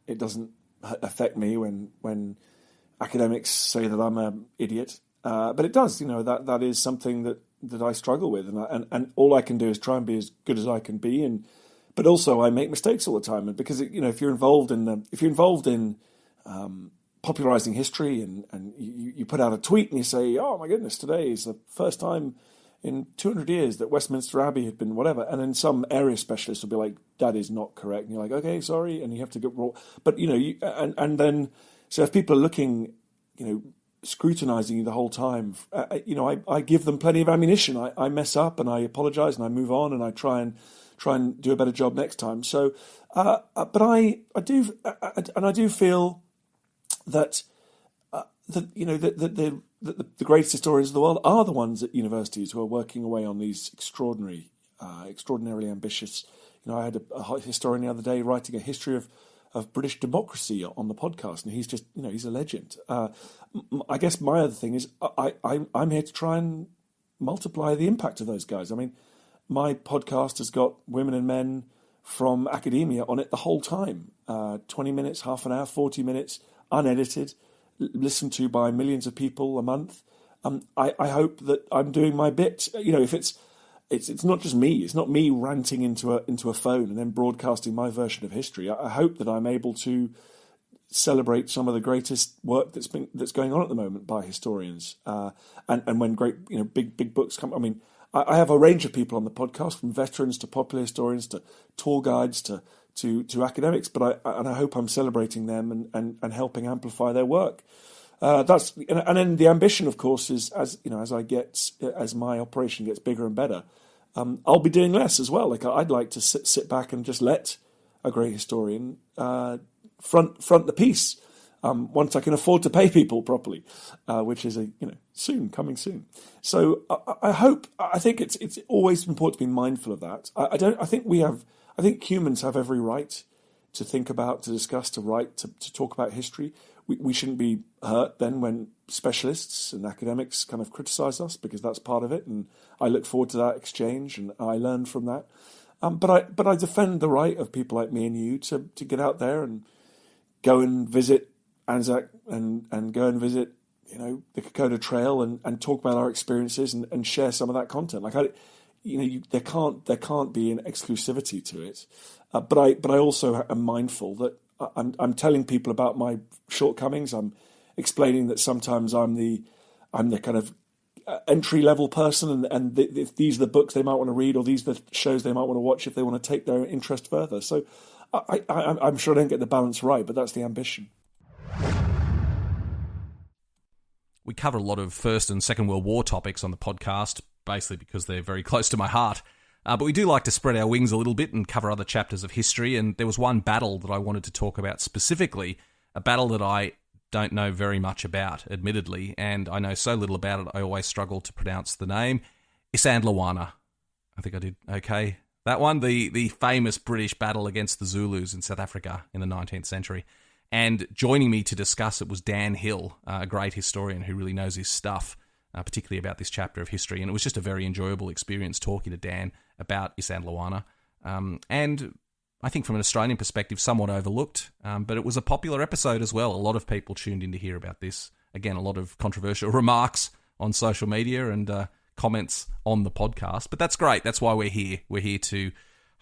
it doesn't affect me when academics say that I'm an idiot. But it does, that is something that I struggle with, and all I can do is try and be as good as I can be, but also I make mistakes all the time, and because if you're involved in popularizing history and you put out a tweet and you say, oh my goodness, today is the first time in 200 years that Westminster Abbey had been whatever, and then some area specialist will be like, that is not correct, and you're like, okay, sorry, and you have to get raw. But and then so if people are looking, scrutinizing you the whole time, I give them plenty of ammunition. I mess up and I apologize and I move on and I try and do a better job next time. So, but I do feel that the greatest historians of the world are the ones at universities who are working away on these extraordinarily ambitious. I had a historian the other day writing a history of British democracy on the podcast, and he's just, he's a legend. I guess my other thing is I'm here to try and multiply the impact of those guys. I mean, my podcast has got women and men from academia on it the whole time. 20 minutes, half an hour, 40 minutes, unedited, listened to by millions of people a month. I hope that I'm doing my bit. If it's not just me. It's not me ranting into a phone and then broadcasting my version of history. I hope that I'm able to celebrate some of the greatest work that's going on at the moment by historians. And when great big books come. I mean, I have a range of people on the podcast, from veterans to popular historians to tour guides to academics. But I hope I'm celebrating them and helping amplify their work. And then the ambition, of course, is as my operation gets bigger and better, I'll be doing less as well. Like I'd like to sit back and just let a great historian front the piece once I can afford to pay people properly, which is coming soon. So I think it's always important to be mindful of that. I think humans have every right to think about, to discuss, to write, to talk about history. We shouldn't be hurt then when specialists and academics kind of criticize us, because that's part of it, and I look forward to that exchange and I learn from that. But I defend the right of people like me and you to get out there and go and visit Anzac and go and visit the Kokoda Trail and talk about our experiences and share some of that content. Like there can't be an exclusivity to it. But I also am mindful that I'm telling people about my shortcomings. I'm explaining that sometimes I'm the kind of entry level person, and if these are the books they might want to read, or these are the shows they might want to watch if they want to take their interest further. So I'm sure I don't get the balance right, but that's the ambition. We cover a lot of First and Second World War topics on the podcast, basically because they're very close to my heart. But we do like to spread our wings a little bit and cover other chapters of history, and there was one battle that I wanted to talk about specifically, a battle that I don't know very much about, admittedly, and I know so little about it, I always struggle to pronounce the name. Isandlwana. I think I did okay. That one, the famous British battle against the Zulus in South Africa in the 19th century. And joining me to discuss it was Dan Hill, a great historian who really knows his stuff, particularly about this chapter of history. And it was just a very enjoyable experience talking to Dan about Isandlwana. And I think from an Australian perspective, somewhat overlooked, but it was a popular episode as well. A lot of people tuned in to hear about this. Again, a lot of controversial remarks on social media and comments on the podcast, but that's great. That's why we're here. We're here to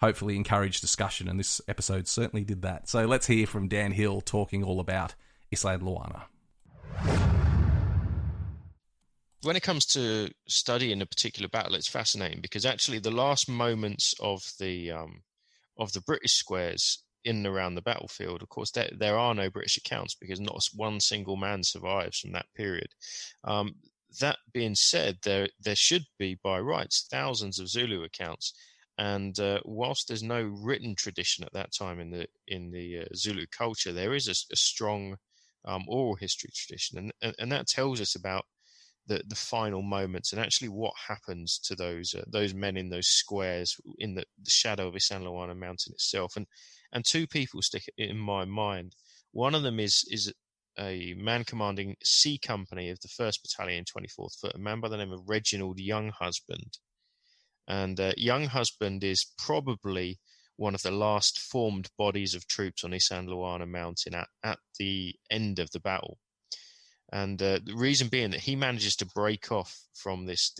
hopefully encourage discussion, and this episode certainly did that. So let's hear from Dan Hill talking all about Isandlwana. When it comes to studying a particular battle, it's fascinating because actually the last moments of the British squares in and around the battlefield, of course, there are no British accounts because not one single man survives from that period. That being said, there should be, by rights, thousands of Zulu accounts, and whilst there's no written tradition at that time in the Zulu culture, there is a strong oral history tradition, and that tells us about the final moments and actually what happens to those men in those squares in the shadow of Isandlwana mountain itself. And two people stick in my mind. One of them is a man commanding C Company of the 1st Battalion, 24th Foot, a man by the name of Reginald Younghusband. And Younghusband is probably one of the last formed bodies of troops on Isandlwana mountain at the end of the battle. And the reason being that he manages to break off from this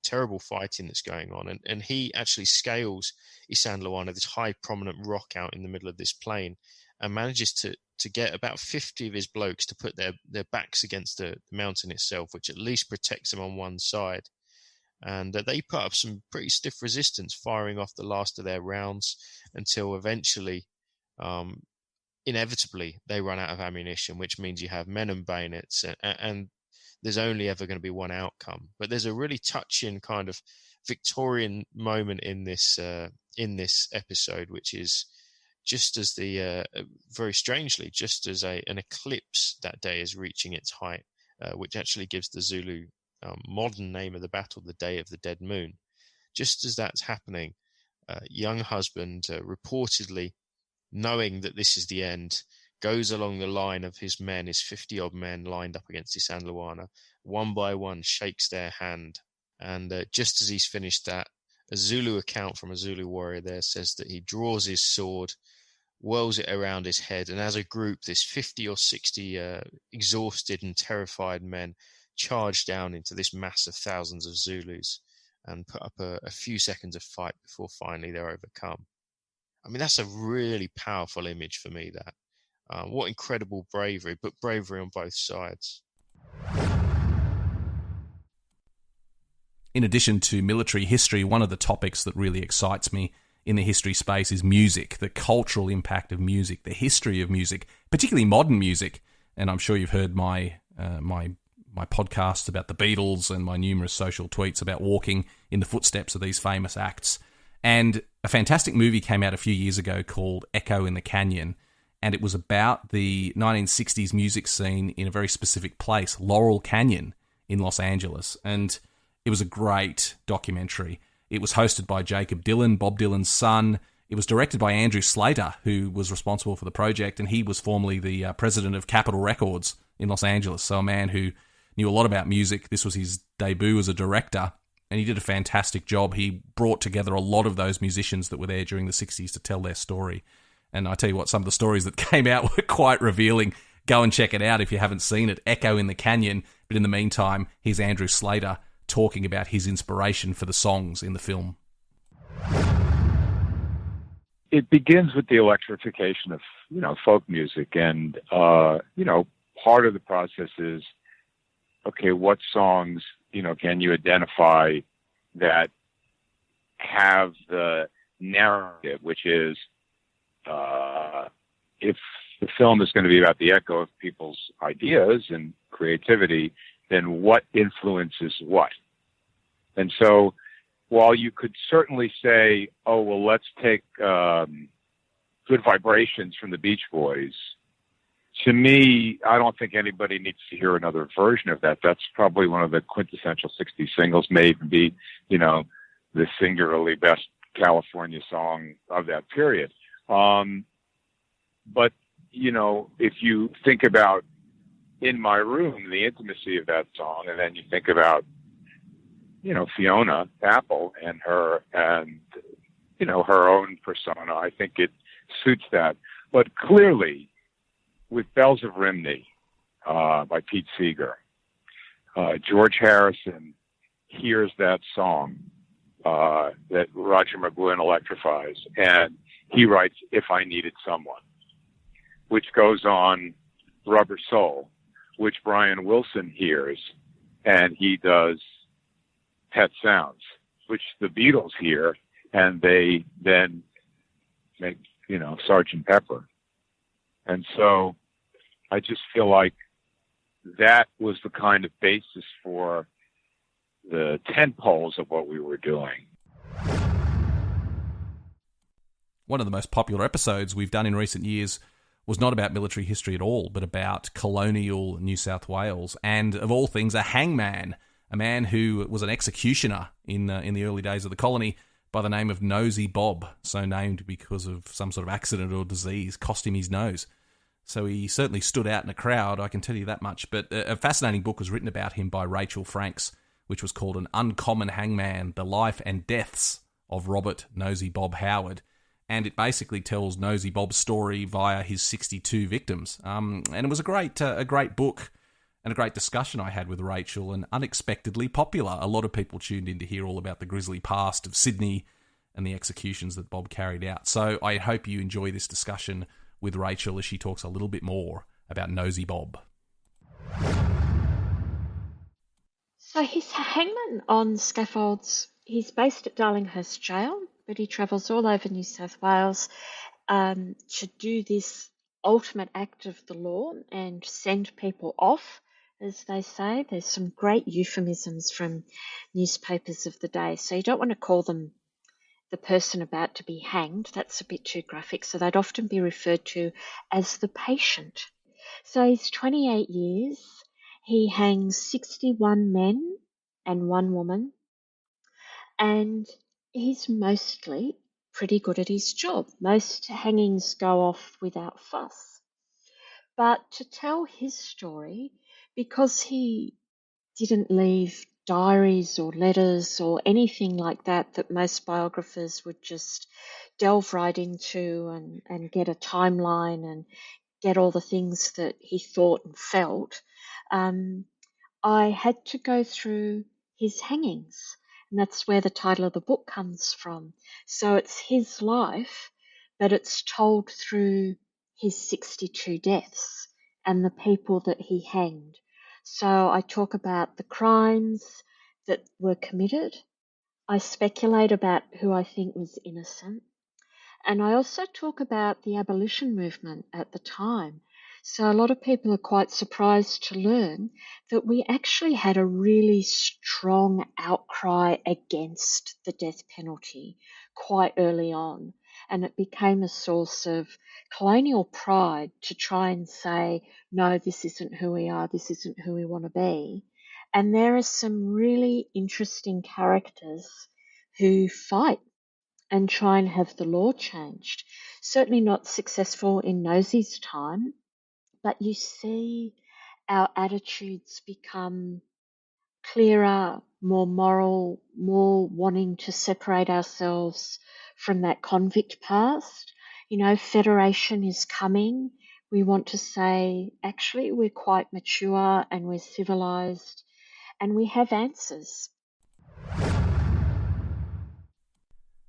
terrible fighting that's going on. And he actually scales Isandlwana, this high prominent rock out in the middle of this plain, and manages to get about 50 of his blokes to put their backs against the mountain itself, which at least protects them on one side. And they put up some pretty stiff resistance, firing off the last of their rounds until eventually, inevitably, they run out of ammunition, which means you have men and bayonets, and there's only ever going to be one outcome. But there's a really touching kind of Victorian moment in this episode, which is just as very strangely, just as an eclipse that day is reaching its height, which actually gives the Zulu modern name of the battle, the Day of the Dead Moon. Just as that's happening, Younghusband reportedly, knowing that this is the end, goes along the line of his men, his 50-odd men lined up against Isandlwana, one by one shakes their hand. And just as he's finished that, a Zulu account from a Zulu warrior there says that he draws his sword, whirls it around his head, and as a group, this 50 or 60 exhausted and terrified men charge down into this mass of thousands of Zulus and put up a few seconds of fight before finally they're overcome. I mean, that's a really powerful image for me, that. What incredible bravery, but bravery on both sides. In addition to military history, one of the topics that really excites me in the history space is music, the cultural impact of music, the history of music, particularly modern music. And I'm sure you've heard my podcasts about the Beatles and my numerous social tweets about walking in the footsteps of these famous acts. And a fantastic movie came out a few years ago called Echo in the Canyon, and it was about the 1960s music scene in a very specific place, Laurel Canyon in Los Angeles. And it was a great documentary. It was hosted by Jacob Dylan, Bob Dylan's son. It was directed by Andrew Slater, who was responsible for the project, and he was formerly the president of Capitol Records in Los Angeles, so a man who knew a lot about music. This was his debut as a director, and he did a fantastic job. He brought together a lot of those musicians that were there during the 60s to tell their story. And I tell you what, some of the stories that came out were quite revealing. Go and check it out if you haven't seen it, Echo in the Canyon. But in the meantime, here's Andrew Slater talking about his inspiration for the songs in the film. It begins with the electrification of, folk music. And, part of the process is, okay, what songs, can you identify that have the narrative, which is, if the film is going to be about the echo of people's ideas and creativity, then what influences what? And so while you could certainly say, oh, well, let's take Good Vibrations from the Beach Boys, to me, I don't think anybody needs to hear another version of that. That's probably one of the quintessential 60s singles, may even be, the singularly best California song of that period. But, if you think about In My Room, the intimacy of that song, and then you think about, Fiona Apple and her own persona, I think it suits that. But clearly, with Bells of Rhymney by Pete Seeger, George Harrison hears that song that Roger McGuinn electrifies, and he writes If I Needed Someone, which goes on Rubber Soul, which Brian Wilson hears, and he does Pet Sounds, which the Beatles hear, and they then make, Sgt. Pepper. And so I just feel like that was the kind of basis for the tentpoles of what we were doing. One of the most popular episodes we've done in recent years was not about military history at all, but about colonial New South Wales, and of all things, a hangman, a man who was an executioner in the early days of the colony by the name of Nosy Bob, so named because of some sort of accident or disease cost him his nose. So he certainly stood out in a crowd, I can tell you that much. But a fascinating book was written about him by Rachel Franks, which was called An Uncommon Hangman, The Life and Deaths of Robert Nosy Bob Howard. And it basically tells Nosy Bob's story via his 62 victims. And it was a great book and a great discussion I had with Rachel, and unexpectedly popular. A lot of people tuned in to hear all about the grisly past of Sydney and the executions that Bob carried out. So I hope you enjoy this discussion with Rachel as she talks a little bit more about Nosy Bob. So he's a hangman on scaffolds. He's based at Darlinghurst Jail, but he travels all over New South Wales to do this ultimate act of the law and send people off, as they say. There's some great euphemisms from newspapers of the day. So you don't want to call them the person about to be hanged. That's a bit too graphic. So they'd often be referred to as the patient. So he's 28 years. He hangs 61 men and 1 woman. And he's mostly pretty good at his job. Most hangings go off without fuss. But to tell his story, because he didn't leave diaries or letters or anything like that most biographers would just delve right into and get a timeline and get all the things that he thought and felt, I had to go through his hangings. And that's where the title of the book comes from. So it's his life, but it's told through his 62 deaths and the people that he hanged. So I talk about the crimes that were committed. I speculate about who I think was innocent. And I also talk about the abolition movement at the time. So a lot of people are quite surprised to learn that we actually had a really strong outcry against the death penalty quite early on. And it became a source of colonial pride to try and say, no, this isn't who we are, this isn't who we want to be. And there are some really interesting characters who fight and try and have the law changed. Certainly not successful in Nosy's time, but you see our attitudes become clearer, more moral, more wanting to separate ourselves from that convict past. Federation is coming. We want to say, actually, we're quite mature and we're civilized and we have answers.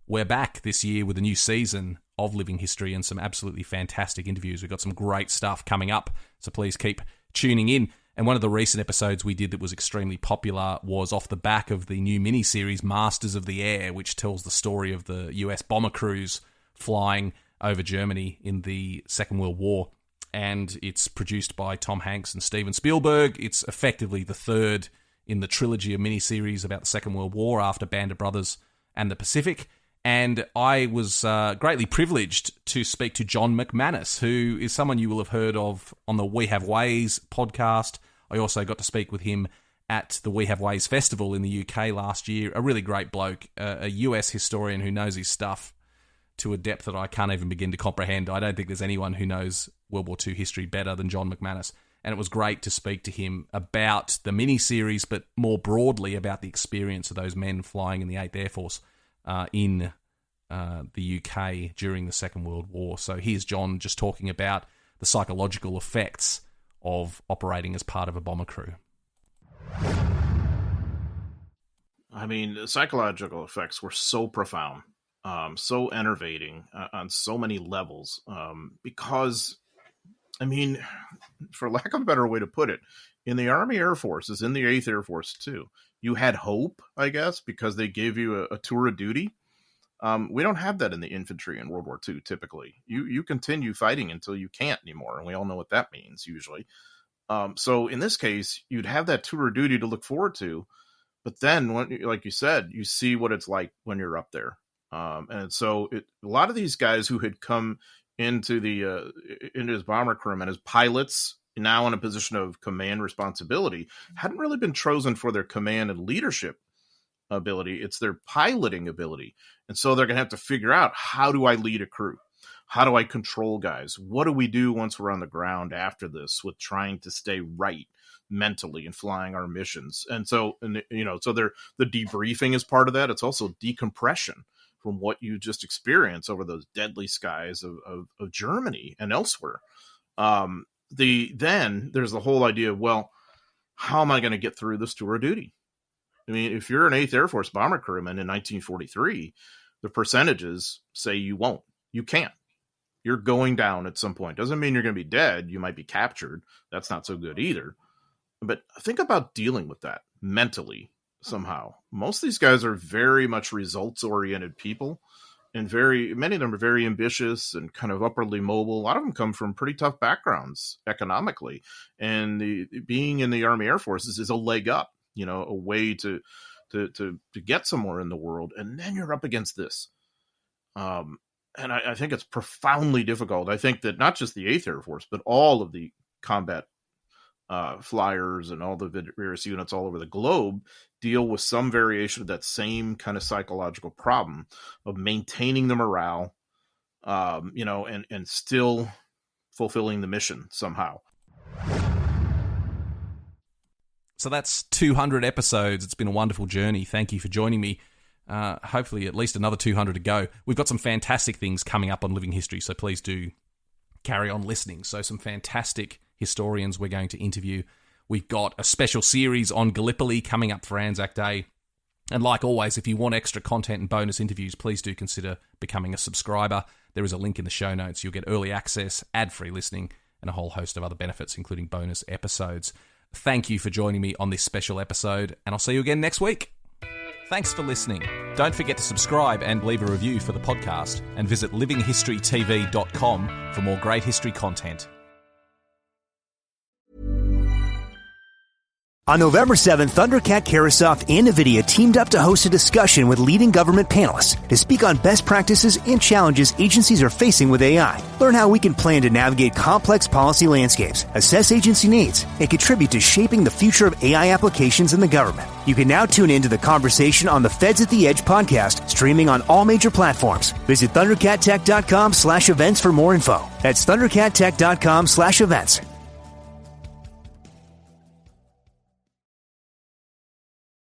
We're back this year with a new season of Living History and some absolutely fantastic interviews. We've got some great stuff coming up, so please keep tuning in. And one of the recent episodes we did that was extremely popular was off the back of the new miniseries Masters of the Air, which tells the story of the US bomber crews flying over Germany in the Second World War. And it's produced by Tom Hanks and Steven Spielberg. It's effectively the third in the trilogy of miniseries about the Second World War after Band of Brothers and the Pacific. And I was greatly privileged to speak to John McManus, who is someone you will have heard of on the We Have Ways podcast. I also got to speak with him at the We Have Ways Festival in the UK last year. A really great bloke, a US historian who knows his stuff to a depth that I can't even begin to comprehend. I don't think there's anyone who knows World War II history better than John McManus. And it was great to speak to him about the mini-series, but more broadly about the experience of those men flying in the 8th Air Force in the UK during the Second World War. So here's John just talking about the psychological effects of operating as part of a bomber crew. I mean, the psychological effects were so profound, so enervating on so many levels, because, I mean, for lack of a better way to put it, in the Army Air Forces, in the 8th Air Force too, you had hope, I guess, because they gave you a tour of duty. We don't have that in the infantry in World War II, typically. You continue fighting until you can't anymore, and we all know what that means, usually. So in this case, you'd have that tour of duty to look forward to, but then, like you said, you see what it's like when you're up there. And so a lot of these guys who had come into his bomber crewmen as pilots, now in a position of command responsibility, hadn't really been chosen for their command and leadership ability. It's their piloting ability. And so they're going to have to figure out, how do I lead a crew? How do I control guys? What do we do once we're on the ground after this with trying to stay right mentally and flying our missions? And so, so the debriefing is part of that. It's also decompression from what you just experienced over those deadly skies of Germany and elsewhere. Then there's the whole idea of, well, how am I going to get through this tour of duty? I mean, if you're an 8th Air Force bomber crewman in 1943, the percentages say you won't. You can't. You're going down at some point. Doesn't mean you're going to be dead. You might be captured. That's not so good either. But think about dealing with that mentally somehow. Most of these guys are very much results-oriented people, and many of them are very ambitious and kind of upwardly mobile. A lot of them come from pretty tough backgrounds economically, and being in the Army Air Forces is a leg up, a way to get somewhere in the world. And then you're up against this. And I think it's profoundly difficult. I think that not just the 8th Air Force, but all of the combat flyers and all the various units all over the globe deal with some variation of that same kind of psychological problem of maintaining the morale, and still fulfilling the mission somehow. So that's 200 episodes. It's been a wonderful journey. Thank you for joining me. Hopefully at least another 200 to go. We've got some fantastic things coming up on Living History, so please do carry on listening. So some fantastic historians we're going to interview. We've got a special series on Gallipoli coming up for Anzac Day. And like always, if you want extra content and bonus interviews, please do consider becoming a subscriber. There is a link in the show notes. You'll get early access, ad-free listening, and a whole host of other benefits, including bonus episodes. Thank you for joining me on this special episode, and I'll see you again next week. Thanks for listening. Don't forget to subscribe and leave a review for the podcast, and visit livinghistorytv.com for more great history content. On November 7th, Thundercat, Karasoft, and NVIDIA teamed up to host a discussion with leading government panelists to speak on best practices and challenges agencies are facing with AI. Learn how we can plan to navigate complex policy landscapes, assess agency needs, and contribute to shaping the future of AI applications in the government. You can now tune into the conversation on the Feds at the Edge podcast, streaming on all major platforms. Visit thundercattech.com/events for more info. That's thundercattech.com/events.